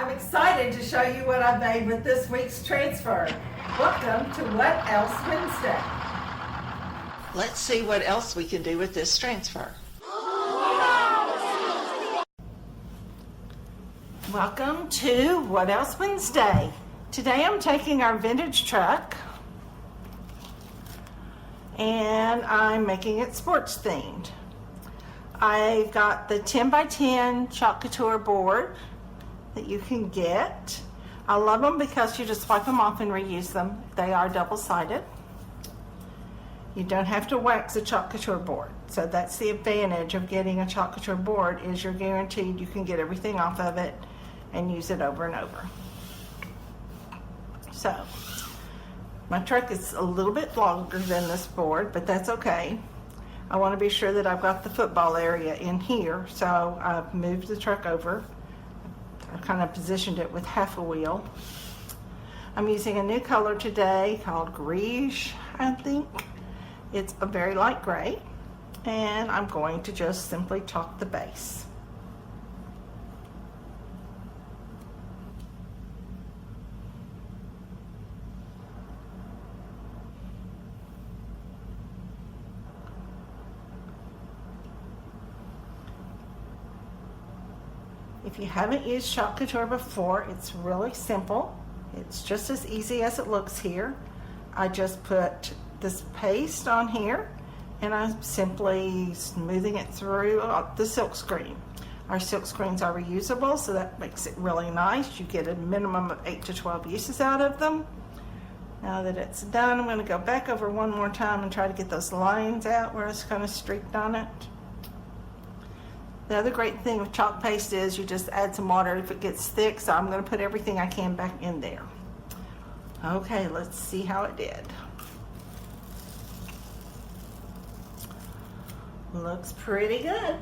I'm excited to show you what I made with this week's transfer. Welcome to What Else Wednesday. Let's see what else we can do with this transfer. Welcome to What Else Wednesday. Today I'm taking our vintage truck and I'm making it sports themed. I've got the 10 by 10 Chalk Couture board that you can get. I love them because you just wipe them off and reuse them. They are double-sided. You don't have to wax a Chalk Couture board. So that's the advantage of getting a Chalk Couture board, is you're guaranteed you can get everything off of it and use it over and over. So my truck is a little bit longer than this board, but that's okay. I want to be sure that I've got the football area in here, so I've moved the truck over. I kind of positioned it with half a wheel. I'm using a new color today called Greige, I think. It's a very light gray, and I'm going to just simply chalk the base. If you haven't used Chalk Couture before, it's really simple. It's just as easy as it looks here. I just put this paste on here and I'm simply smoothing it through the silk screen. Our silk screens are reusable, so that makes it really nice. You get a minimum of 8 to 12 uses out of them. Now that it's done, I'm going to go back over one more time and try to get those lines out where it's kind of streaked on it. The other great thing with chalk paste is you just add some water if it gets thick, so I'm going to put everything I can back in there. Okay, let's see how it did. Looks pretty good.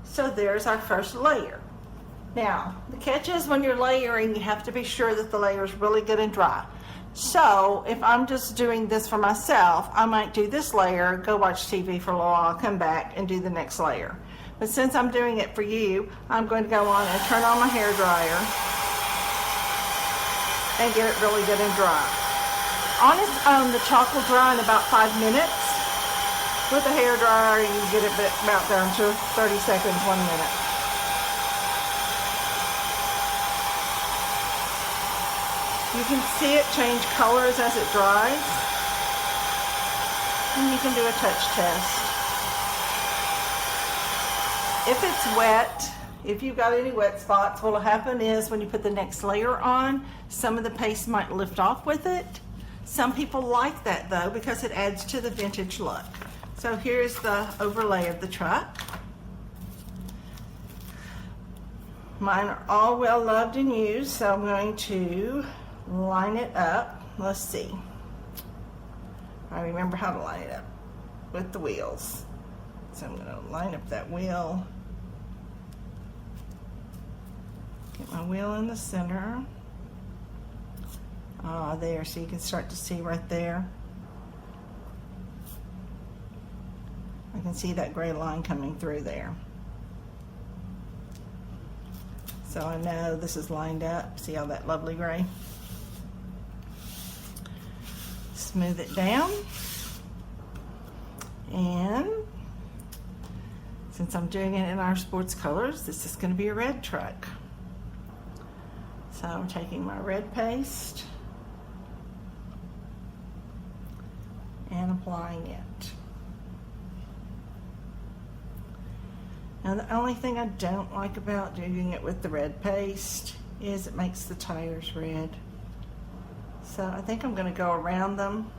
So there's our first layer. Now, the catch is when you're layering, you have to be sure that the layer is really good and dry. So if I'm just doing this for myself, I might do this layer, go watch TV for a little while, come back and do the next layer. But since I'm doing it for you, I'm going to go on and turn on my hair dryer and get it really good and dry. On its own, the chalk will dry in about 5 minutes. With a hair dryer, you get it about down to 30 seconds, 1 minute. You can see it change colors as it dries. And you can do a touch test. If it's wet, if you've got any wet spots, what will happen is when you put the next layer on, some of the paste might lift off with it. Some people like that though because it adds to the vintage look. So here's the overlay of the truck. Mine are all well loved and used, so I'm going to line it up. Let's see. I remember how to line it up with the wheels. So I'm going to line up that wheel. Get my wheel in the center. There, so you can start to see right there. I can see that gray line coming through there. So I know this is lined up. See all that lovely gray? Smooth it down. And since I'm doing it in our sports colors, this is going to be a red truck. So I'm taking my red paste and applying it. Now the only thing I don't like about doing it with the red paste is it makes the tires red. So I think I'm going to go around them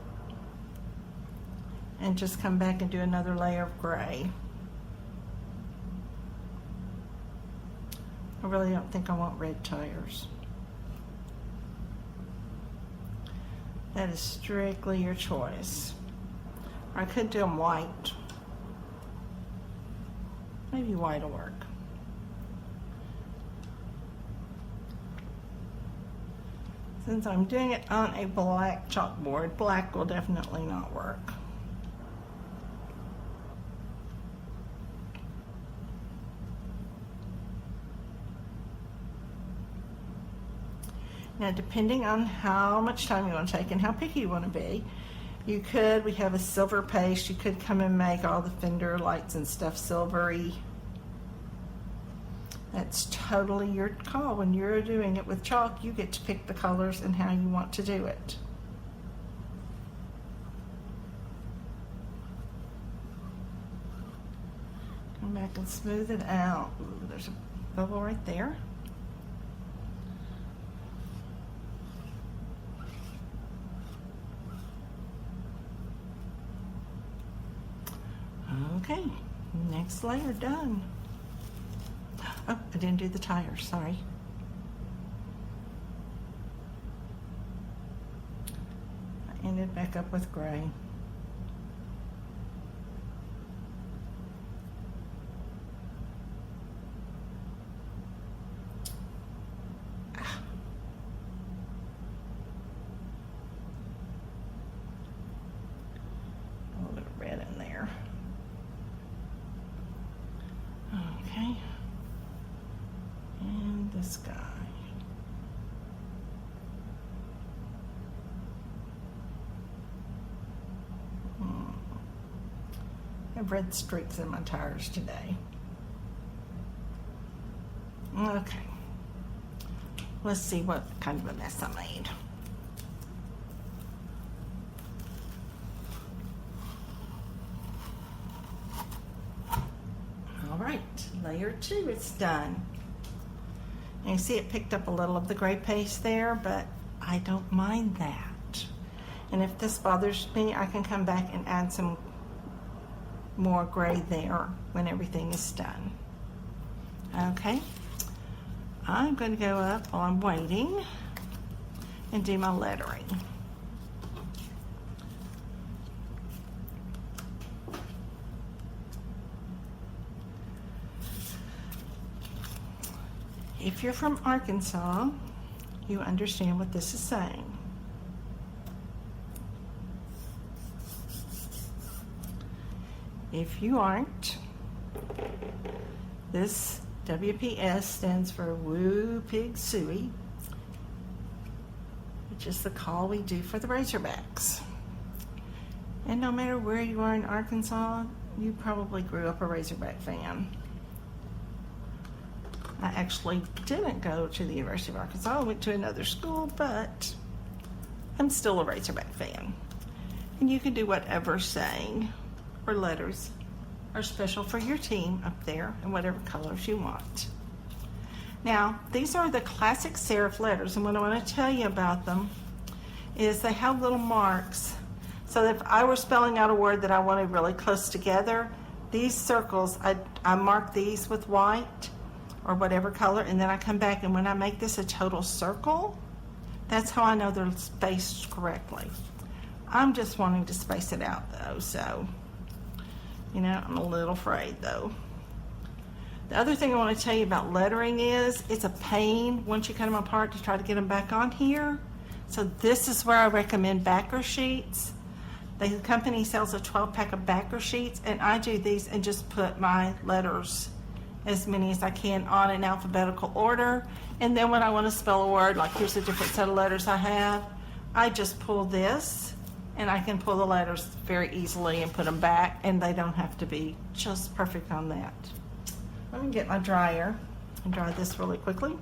and just come back and do another layer of gray. I really don't think I want red tires. That is strictly your choice. Or I could do them white. Maybe white will work. Since I'm doing it on a black chalkboard, black will definitely not work. Now, depending on how much time you want to take and how picky you want to be, we have a silver paste. You could come and make all the fender lights and stuff silvery. That's totally your call. When you're doing it with chalk, you get to pick the colors and how you want to do it. Come back and smooth it out. Ooh, there's a bubble right there. Okay, next layer done. Oh, I didn't do the tires, sorry. I ended back up with gray. A little bit of red in there. Okay. And this guy. I have red streaks in my tires today. Okay. Let's see what kind of a mess I made. All right, layer 2 is done. And you see it picked up a little of the gray paste there, but I don't mind that. And if this bothers me, I can come back and add some more gray there when everything is done. Okay, I'm going to go up while I'm waiting and do my lettering. If you're from Arkansas, you understand what this is saying. If you aren't, this WPS stands for Woo Pig Suey, which is the call we do for the Razorbacks. And no matter where you are in Arkansas, you probably grew up a Razorback fan. I actually didn't go to the University of Arkansas. I went to another school, but I'm still a Razorback fan. And you can do whatever saying or letters are special for your team up there in whatever colors you want. Now, these are the classic serif letters, and what I want to tell you about them is they have little marks. So if I were spelling out a word that I wanted really close together, these circles, I mark these with white or whatever color, and then I come back, and when I make this a total circle, that's how I know they're spaced correctly. I'm just wanting to space it out though, so you know, I'm a little afraid though. The other thing I want to tell you about lettering is it's a pain once you cut them apart to try to get them back on here. So this is where I recommend backer sheets. The company sells a 12-pack of backer sheets, and I do these and just put my letters, as many as I can, on in alphabetical order. And then when I want to spell a word, like here's a different set of letters I have, I just pull this and I can pull the letters very easily and put them back, and they don't have to be just perfect on that. Let me get my dryer and dry this really quickly.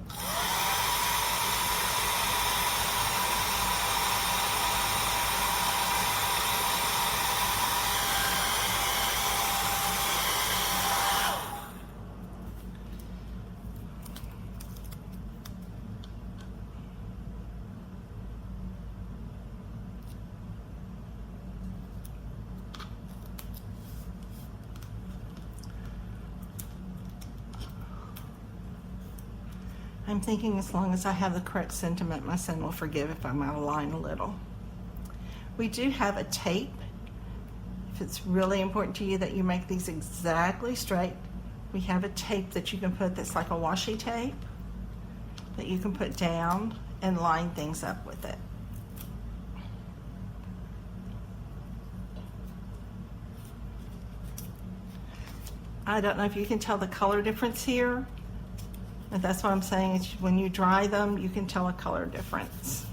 I'm thinking as long as I have the correct sentiment, my son will forgive if I'm out of line a little. We do have a tape. If it's really important to you that you make these exactly straight, we have a tape that you can put that's like a washi tape that you can put down and line things up with it. I don't know if you can tell the color difference here. But that's what I'm saying, is when you dry them, you can tell a color difference.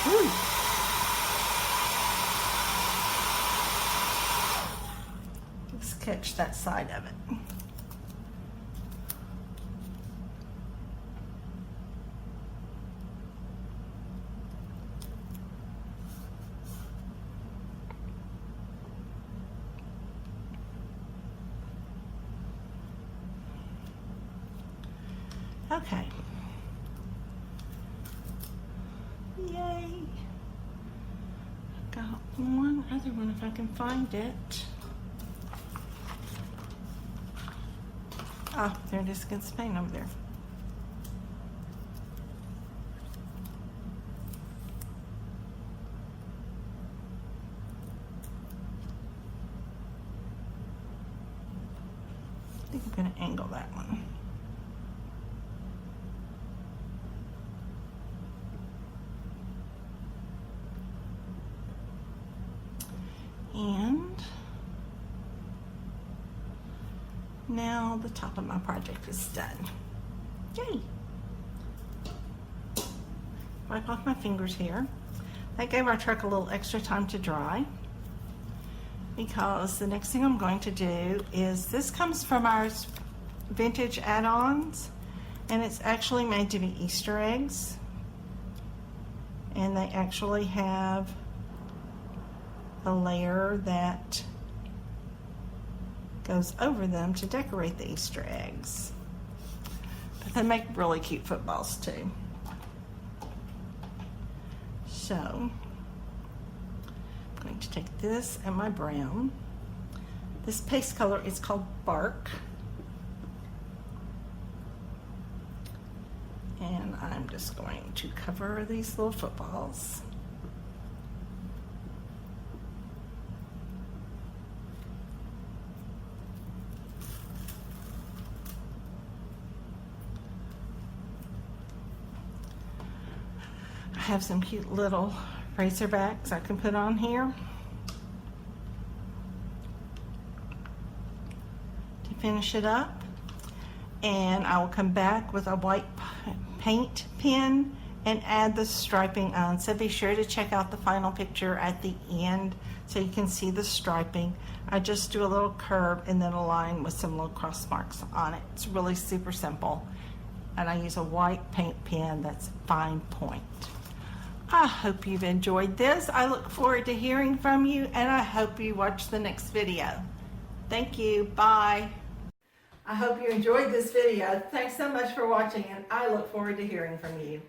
Whew. Let's catch that side of it. Okay. Yay. Got one other one if I can find it. Ah, there it is against the paint over there. I think I'm going to angle that one. And now the top of my project is done. Yay! Wipe off my fingers here. That gave our truck a little extra time to dry, because the next thing I'm going to do is, this comes from our vintage add-ons, and it's actually made to be Easter eggs, and they actually have a layer that goes over them to decorate the Easter eggs. But they make really cute footballs too. So I'm going to take this and my brown. This paste color is called Bark. And I'm just going to cover these little footballs. I have some cute little razorbacks I can put on here to finish it up, and I will come back with a white paint pen and add the striping on. So be sure to check out the final picture at the end so you can see the striping. I just do a little curve and then a line with some little cross marks on it. It's really super simple, and I use a white paint pen that's fine point. I hope you've enjoyed this. I look forward to hearing from you, and I hope you watch the next video. Thank you. Bye. I hope you enjoyed this video. Thanks so much for watching, and I look forward to hearing from you.